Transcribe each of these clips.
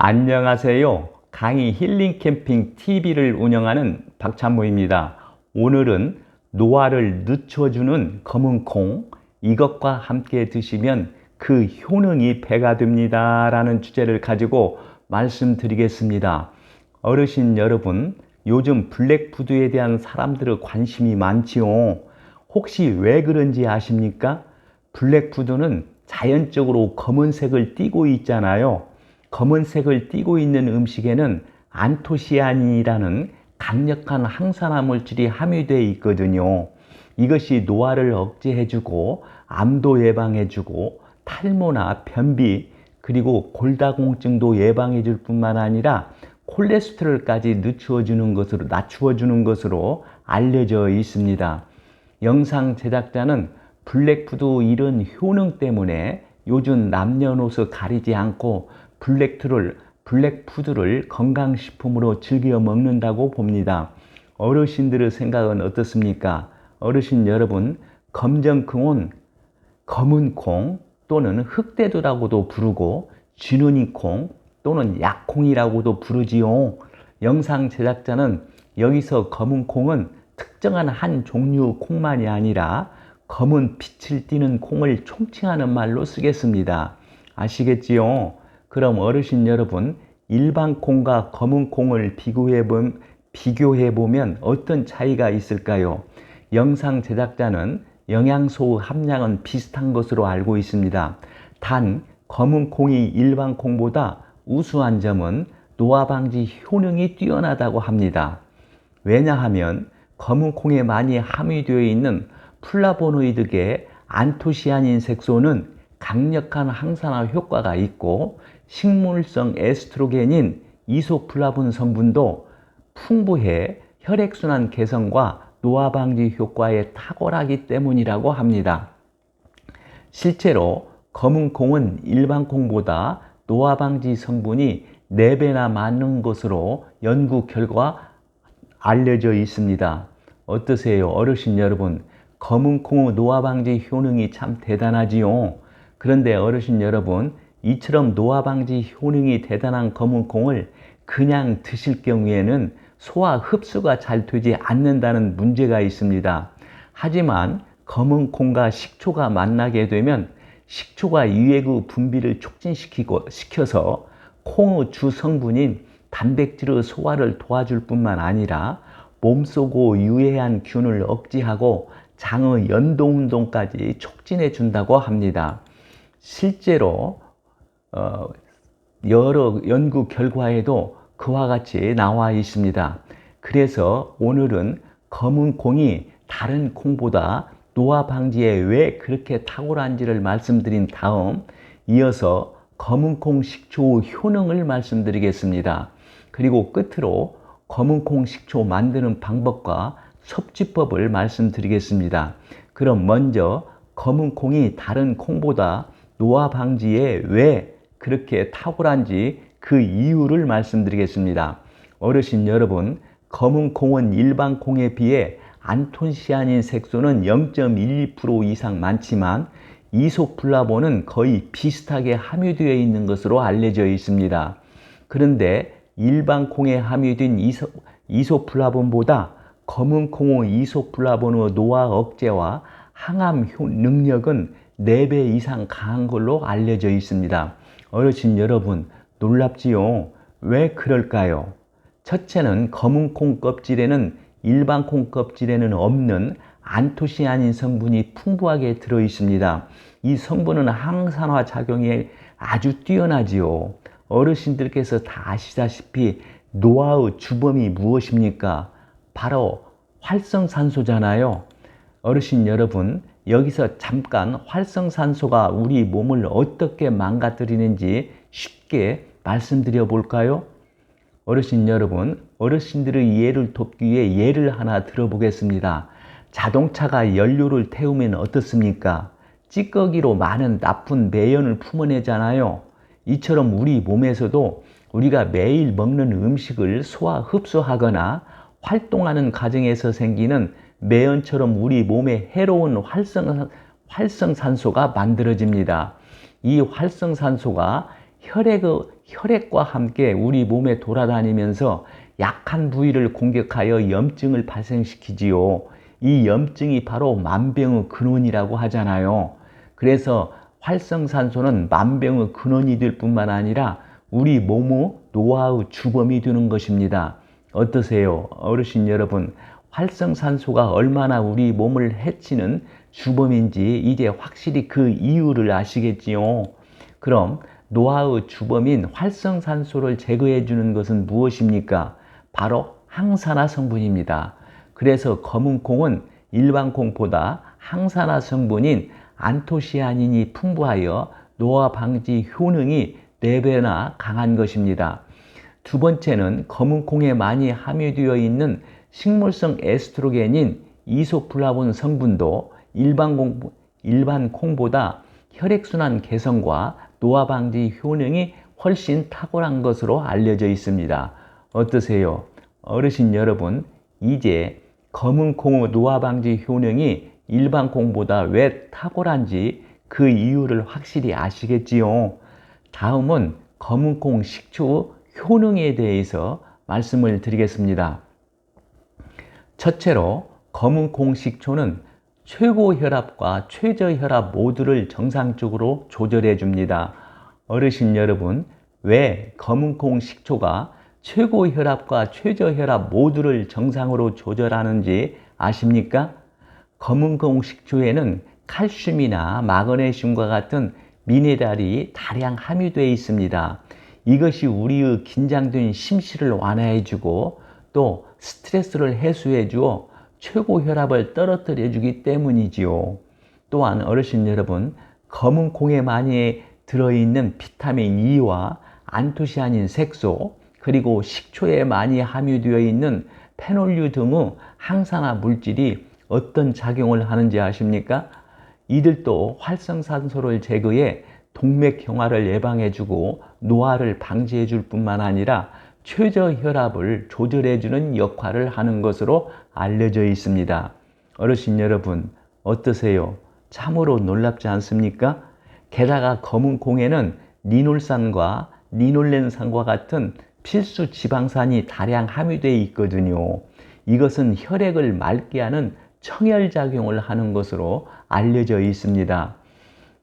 안녕하세요. 강의 힐링 캠핑 TV를 운영하는 박찬모입니다. 오늘은 노화를 늦춰주는 검은콩, 이것과 함께 드시면 그 효능이 배가 됩니다 라는 주제를 가지고 말씀드리겠습니다. 어르신 여러분, 요즘 블랙푸드에 대한 사람들의 관심이 많지요. 혹시 왜 그런지 아십니까? 블랙푸드는 자연적으로 검은색을 띠고 있잖아요. 검은색을 띠고 있는 음식에는 안토시아닌이라는 강력한 항산화 물질이 함유되어 있거든요. 이것이 노화를 억제해주고 암도 예방해주고 탈모나 변비 그리고 골다공증도 예방해줄 뿐만 아니라 콜레스테롤까지 낮추어주는 것으로 알려져 있습니다. 영상 제작자는 블랙푸드 이런 효능 때문에 요즘 남녀노소 가리지 않고 블랙푸드를 건강식품으로 즐겨 먹는다고 봅니다. 어르신들의 생각은 어떻습니까? 어르신 여러분, 검정콩은 검은콩 또는 흑대두라고도 부르고 쥐눈이콩 또는 약콩이라고도 부르지요. 영상 제작자는 여기서 검은콩은 특정한 한 종류 콩만이 아니라 검은 빛을 띠는 콩을 총칭하는 말로 쓰겠습니다. 아시겠지요? 그럼 어르신 여러분, 일반 콩과 검은 콩을 비교해보면 어떤 차이가 있을까요? 영상 제작자는 영양소 함량은 비슷한 것으로 알고 있습니다. 단, 검은 콩이 일반 콩보다 우수한 점은 노화 방지 효능이 뛰어나다고 합니다. 왜냐하면 검은 콩에 많이 함유되어 있는 플라보노이드계 안토시아닌 색소는 강력한 항산화 효과가 있고 식물성 에스트로겐인 이소플라본 성분도 풍부해 혈액순환 개선과 노화 방지 효과에 탁월하기 때문이라고 합니다. 실제로 검은 콩은 일반 콩보다 노화 방지 성분이 4배나 많은 것으로 연구 결과 알려져 있습니다. 어떠세요, 어르신 여러분? 검은 콩의 노화 방지 효능이 참 대단하지요. 그런데 어르신 여러분, 이처럼 노화 방지 효능이 대단한 검은 콩을 그냥 드실 경우에는 소화 흡수가 잘 되지 않는다는 문제가 있습니다. 하지만 검은 콩과 식초가 만나게 되면 식초가 유해구 분비를 촉진시켜서 콩의 주 성분인 단백질의 소화를 도와줄 뿐만 아니라 몸속의 유해한 균을 억제하고 장의 연동운동까지 촉진해 준다고 합니다. 실제로 여러 연구 결과에도 그와 같이 나와 있습니다. 그래서 오늘은 검은 콩이 다른 콩보다 노화 방지에 왜 그렇게 탁월한지를 말씀드린 다음 이어서 검은 콩 식초의 효능을 말씀드리겠습니다. 그리고 끝으로 검은 콩 식초 만드는 방법과 섭취법을 말씀드리겠습니다. 그럼 먼저 검은 콩이 다른 콩보다 노화 방지에 왜 그렇게 탁월한지 그 이유를 말씀드리겠습니다. 어르신 여러분, 검은 콩은 일반 콩에 비해 안토시아닌 색소는 0.12% 이상 많지만 이소플라본은 거의 비슷하게 함유되어 있는 것으로 알려져 있습니다. 그런데 일반 콩에 함유된 이소플라본보다 검은 콩의 이소플라본의 노화 억제와 항암 능력은 4배 이상 강한 걸로 알려져 있습니다. 어르신 여러분, 놀랍지요? 왜 그럴까요? 첫째는 검은 콩 껍질에는 일반 콩 껍질에는 없는 안토시아닌 성분이 풍부하게 들어 있습니다. 이 성분은 항산화 작용이 아주 뛰어나지요. 어르신들께서 다 아시다시피 노화의 주범이 무엇입니까? 바로 활성산소잖아요. 어르신 여러분, 여기서 잠깐 활성산소가 우리 몸을 어떻게 망가뜨리는지 쉽게 말씀드려 볼까요? 어르신 여러분, 어르신들의 이해를 돕기 위해 예를 하나 들어보겠습니다. 자동차가 연료를 태우면 어떻습니까? 찌꺼기로 많은 나쁜 매연을 품어내잖아요. 이처럼 우리 몸에서도 우리가 매일 먹는 음식을 소화 흡수하거나 활동하는 과정에서 생기는 매연처럼 우리 몸에 해로운 활성산소가 만들어집니다. 이 활성산소가 혈액과 함께 우리 몸에 돌아다니면서 약한 부위를 공격하여 염증을 발생시키지요. 이 염증이 바로 만병의 근원이라고 하잖아요. 그래서 활성산소는 만병의 근원이 될 뿐만 아니라 우리 몸의 노화의 주범이 되는 것입니다. 어떠세요? 어르신 여러분, 활성산소가 얼마나 우리 몸을 해치는 주범인지 이제 확실히 그 이유를 아시겠지요? 그럼 노화의 주범인 활성산소를 제거해 주는 것은 무엇입니까? 바로 항산화 성분입니다. 그래서 검은 콩은 일반 콩보다 항산화 성분인 안토시아닌이 풍부하여 노화 방지 효능이 4배나 강한 것입니다. 두 번째는 검은 콩에 많이 함유되어 있는 식물성 에스트로겐인 이소플라본 성분도 일반 콩보다 혈액순환 개선과 노화 방지 효능이 훨씬 탁월한 것으로 알려져 있습니다. 어떠세요? 어르신 여러분, 이제 검은 콩의 노화 방지 효능이 일반 콩보다 왜 탁월한지 그 이유를 확실히 아시겠지요? 다음은 검은 콩 식초의 효능에 대해서 말씀을 드리겠습니다. 첫째로 검은 콩 식초는 최고 혈압과 최저 혈압 모두를 정상적으로 조절해 줍니다. 어르신 여러분, 왜 검은 콩 식초가 최고 혈압과 최저 혈압 모두를 정상으로 조절하는지 아십니까? 검은 콩 식초에는 칼슘이나 마그네슘과 같은 미네랄이 다량 함유되어 있습니다. 이것이 우리의 긴장된 심실을 완화해 주고 또 스트레스를 해소해 주어 최고 혈압을 떨어뜨려 주기 때문이지요. 또한 어르신 여러분, 검은 콩에 많이 들어있는 비타민 E와 안토시아닌 색소, 그리고 식초에 많이 함유되어 있는 페놀류 등의 항산화 물질이 어떤 작용을 하는지 아십니까? 이들도 활성산소를 제거해 동맥경화를 예방해 주고 노화를 방지해 줄 뿐만 아니라 최저 혈압을 조절해 주는 역할을 하는 것으로 알려져 있습니다. 어르신 여러분, 어떠세요? 참으로 놀랍지 않습니까? 게다가 검은 콩에는 리놀산과 리놀렌산과 같은 필수 지방산이 다량 함유되어 있거든요. 이것은 혈액을 맑게 하는 청혈작용을 하는 것으로 알려져 있습니다.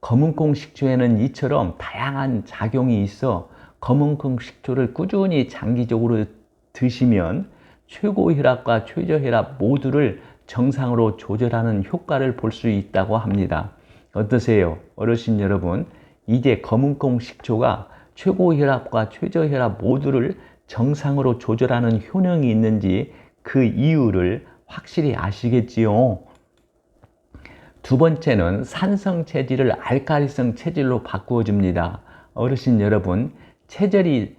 검은콩 식초에는 이처럼 다양한 작용이 있어 검은콩 식초를 꾸준히 장기적으로 드시면 최고 혈압과 최저 혈압 모두를 정상으로 조절하는 효과를 볼 수 있다고 합니다. 어떠세요? 어르신 여러분, 이제 검은콩 식초가 최고 혈압과 최저 혈압 모두를 정상으로 조절하는 효능이 있는지 그 이유를 확실히 아시겠지요? 두 번째는 산성 체질을 알칼리성 체질로 바꾸어 줍니다. 어르신 여러분, 체질이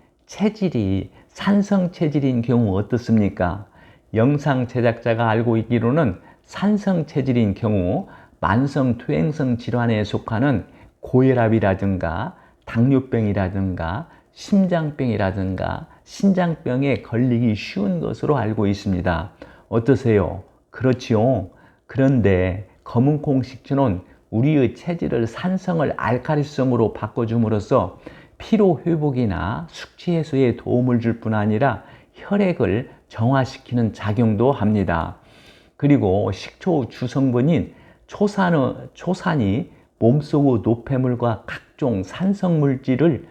산성 체질인 경우 어떻습니까? 영상 제작자가 알고 있기로는 산성 체질인 경우 만성 퇴행성 질환에 속하는 고혈압이라든가 당뇨병이라든가 심장병이라든가 신장병에 걸리기 쉬운 것으로 알고 있습니다. 어떠세요? 그렇지요. 그런데 검은콩 식초는 우리의 체질을 산성을 알칼리성으로 바꿔줌으로써 피로 회복이나 숙취 해소에 도움을 줄 뿐 아니라 혈액을 정화시키는 작용도 합니다. 그리고 식초 주성분인 초산이 몸속의 노폐물과 각종 산성물질을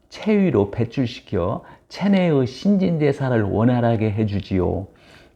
체위로 배출시켜 체내의 신진대사를 원활하게 해주지요.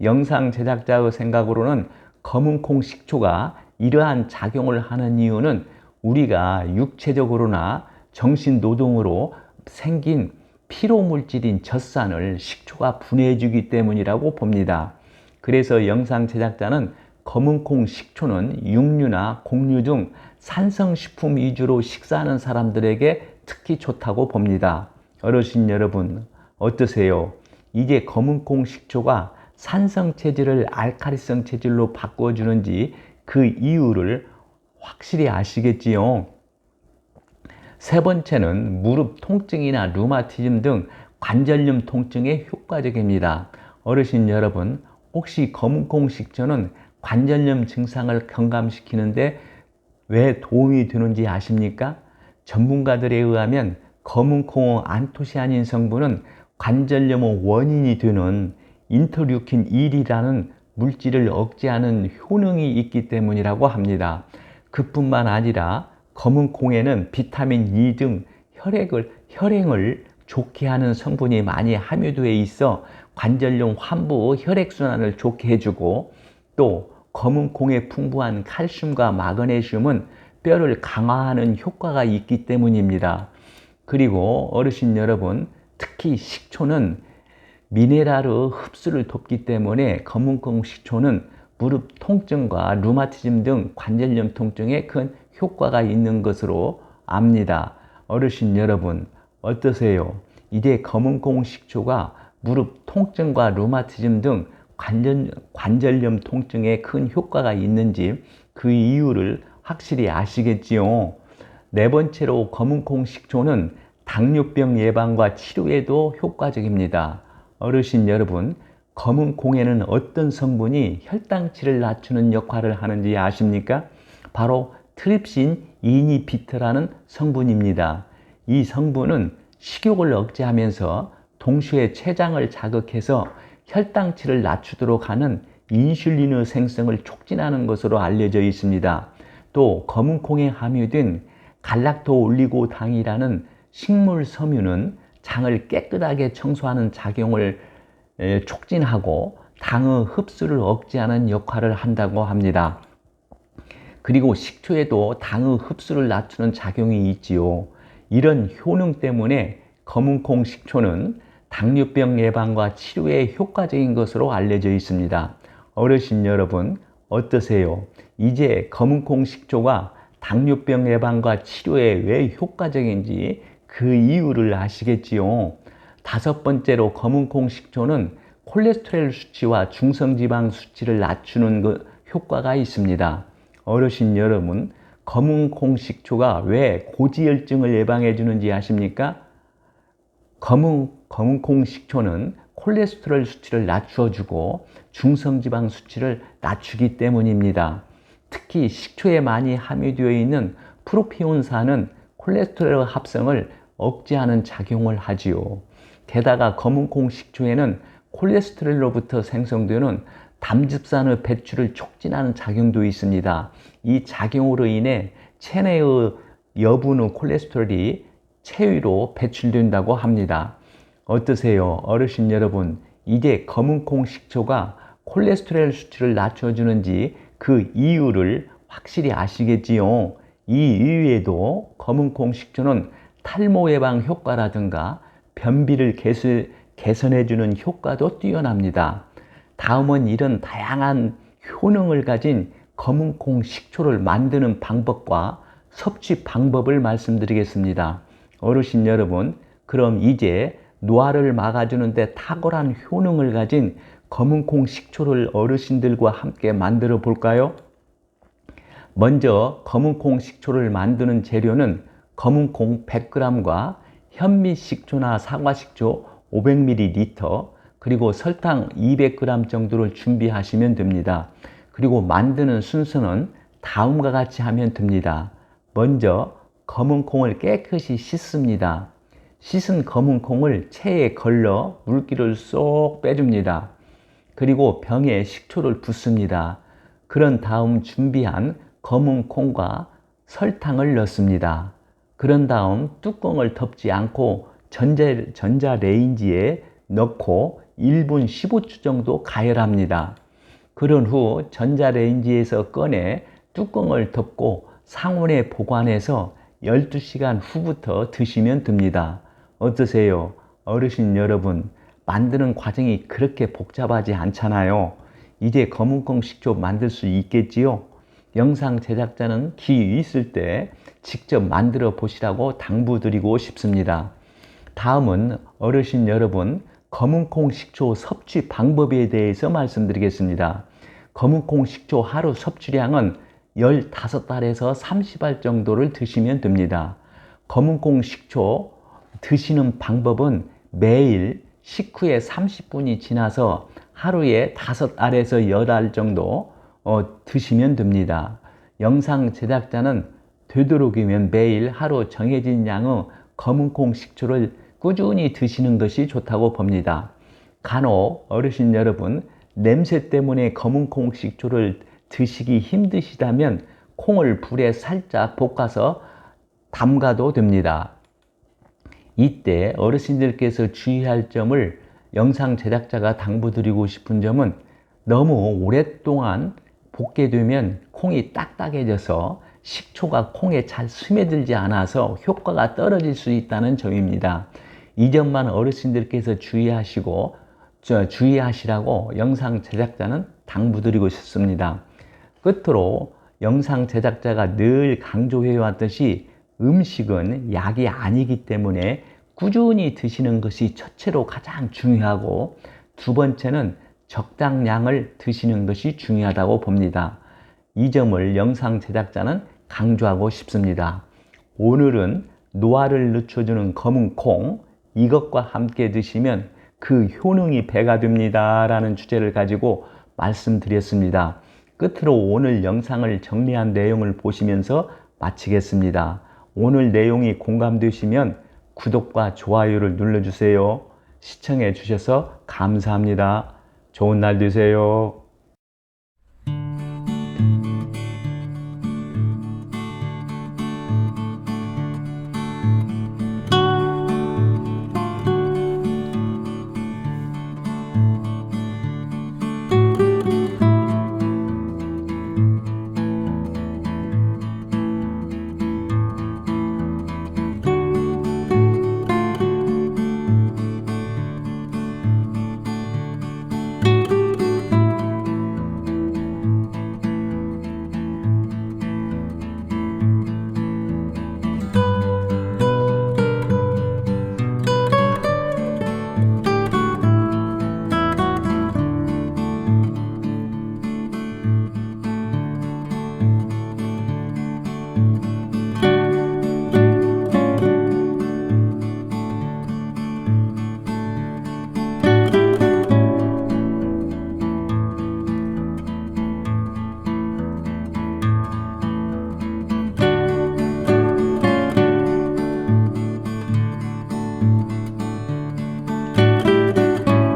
영상 제작자의 생각으로는 검은콩 식초가 이러한 작용을 하는 이유는 우리가 육체적으로나 정신노동으로 생긴 피로물질인 젖산을 식초가 분해해주기 때문이라고 봅니다. 그래서 영상 제작자는 검은콩 식초는 육류나 곡류 등 산성식품 위주로 식사하는 사람들에게 특히 좋다고 봅니다. 어르신 여러분, 어떠세요? 이제 검은콩 식초가 산성 체질을 알칼리성 체질로 바꿔주는지 그 이유를 확실히 아시겠지요? 세 번째는 무릎 통증이나 류마티즘 등 관절염 통증에 효과적입니다. 어르신 여러분, 혹시 검은콩 식초는 관절염 증상을 경감시키는데 왜 도움이 되는지 아십니까? 전문가들에 의하면 검은콩의 안토시아닌 성분은 관절염의 원인이 되는 인터류킨 1이라는 물질을 억제하는 효능이 있기 때문이라고 합니다. 그뿐만 아니라 검은콩에는 비타민 E 등 혈행을 좋게 하는 성분이 많이 함유되어 있어 관절염 환부 혈액순환을 좋게 해주고, 또 검은콩에 풍부한 칼슘과 마그네슘은 뼈를 강화하는 효과가 있기 때문입니다. 그리고 어르신 여러분, 특히 식초는 미네랄의 흡수를 돕기 때문에 검은콩 식초는 무릎 통증과 루마티즘 등 관절염 통증에 큰 효과가 있는 것으로 압니다. 어르신 여러분, 어떠세요? 이제 검은콩 식초가 무릎 통증과 루마티즘 등 관절염 통증에 큰 효과가 있는지 그 이유를 확실히 아시겠지요? 네 번째로 검은콩 식초는 당뇨병 예방과 치료에도 효과적입니다. 어르신 여러분, 검은콩에는 어떤 성분이 혈당치를 낮추는 역할을 하는지 아십니까? 바로 트립신 이니비터라는 성분입니다. 이 성분은 식욕을 억제하면서 동시에 췌장을 자극해서 혈당치를 낮추도록 하는 인슐린의 생성을 촉진하는 것으로 알려져 있습니다. 또 검은콩에 함유된 갈락토올리고당이라는 식물 섬유는 장을 깨끗하게 청소하는 작용을 촉진하고 당의 흡수를 억제하는 역할을 한다고 합니다. 그리고 식초에도 당의 흡수를 낮추는 작용이 있지요. 이런 효능 때문에 검은콩 식초는 당뇨병 예방과 치료에 효과적인 것으로 알려져 있습니다. 어르신 여러분, 어떠세요? 이제 검은콩 식초가 당뇨병 예방과 치료에 왜 효과적인지 그 이유를 아시겠지요? 다섯 번째로 검은콩 식초는 콜레스테롤 수치와 중성지방 수치를 낮추는 효과가 있습니다. 어르신 여러분, 검은콩 식초가 왜 고지혈증을 예방해 주는지 아십니까? 검은콩 식초는 콜레스테롤 수치를 낮춰주고 중성지방 수치를 낮추기 때문입니다. 특히 식초에 많이 함유되어 있는 프로피온산은 콜레스테롤 합성을 억제하는 작용을 하지요. 게다가 검은콩 식초에는 콜레스테롤로부터 생성되는 담즙산의 배출을 촉진하는 작용도 있습니다. 이 작용으로 인해 체내의 여분의 콜레스테롤이 체위로 배출된다고 합니다. 어떠세요? 어르신 여러분, 이제 검은콩 식초가 콜레스테롤 수치를 낮춰주는지 그 이유를 확실히 아시겠지요? 이 이외에도 검은콩 식초는 탈모 예방 효과라든가 변비를 개선해주는 효과도 뛰어납니다. 다음은 이런 다양한 효능을 가진 검은콩 식초를 만드는 방법과 섭취 방법을 말씀드리겠습니다. 어르신 여러분, 그럼 이제 노화를 막아주는 데 탁월한 효능을 가진 검은콩 식초를 어르신들과 함께 만들어 볼까요? 먼저 검은콩 식초를 만드는 재료는 검은콩 100g과 현미식초나 사과식초 500ml, 그리고 설탕 200g 정도를 준비하시면 됩니다. 그리고 만드는 순서는 다음과 같이 하면 됩니다. 먼저 검은콩을 깨끗이 씻습니다. 씻은 검은콩을 체에 걸러 물기를 쏙 빼줍니다. 그리고 병에 식초를 붓습니다. 그런 다음 준비한 검은콩과 설탕을 넣습니다. 그런 다음 뚜껑을 덮지 않고 전자레인지에 넣고 1분 15초 정도 가열합니다. 그런 후 전자레인지에서 꺼내 뚜껑을 덮고 상온에 보관해서 12시간 후부터 드시면 됩니다. 어떠세요? 어르신 여러분, 만드는 과정이 그렇게 복잡하지 않잖아요. 이제 검은콩 식초 만들 수 있겠지요? 영상 제작자는 기회 있을 때 직접 만들어 보시라고 당부드리고 싶습니다. 다음은 어르신 여러분, 검은콩 식초 섭취 방법에 대해서 말씀드리겠습니다. 검은콩 식초 하루 섭취량은 15알에서 30알 정도를 드시면 됩니다. 검은콩 식초 드시는 방법은 매일 식후에 30분이 지나서 하루에 5알에서 10알 정도 드시면 됩니다. 영상 제작자는 되도록이면 매일 하루 정해진 양의 검은콩 식초를 꾸준히 드시는 것이 좋다고 봅니다. 간혹 어르신 여러분, 냄새 때문에 검은콩 식초를 드시기 힘드시다면 콩을 불에 살짝 볶아서 담가도 됩니다. 이때 어르신들께서 주의할 점을 영상 제작자가 당부드리고 싶은 점은 너무 오랫동안 볶게 되면 콩이 딱딱해져서 식초가 콩에 잘 스며들지 않아서 효과가 떨어질 수 있다는 점입니다. 이 점만 어르신들께서 주의하시라고 영상 제작자는 당부드리고 싶습니다. 끝으로 영상 제작자가 늘 강조해 왔듯이 음식은 약이 아니기 때문에 꾸준히 드시는 것이 첫째로 가장 중요하고, 두 번째는 적당량을 드시는 것이 중요하다고 봅니다. 이 점을 영상 제작자는 강조하고 싶습니다. 오늘은 노화를 늦춰주는 검은 콩, 이것과 함께 드시면 그 효능이 배가 됩니다 라는 주제를 가지고 말씀드렸습니다. 끝으로 오늘 영상을 정리한 내용을 보시면서 마치겠습니다. 오늘 내용이 공감되시면 구독과 좋아요를 눌러주세요. 시청해 주셔서 감사합니다. 좋은 날 되세요.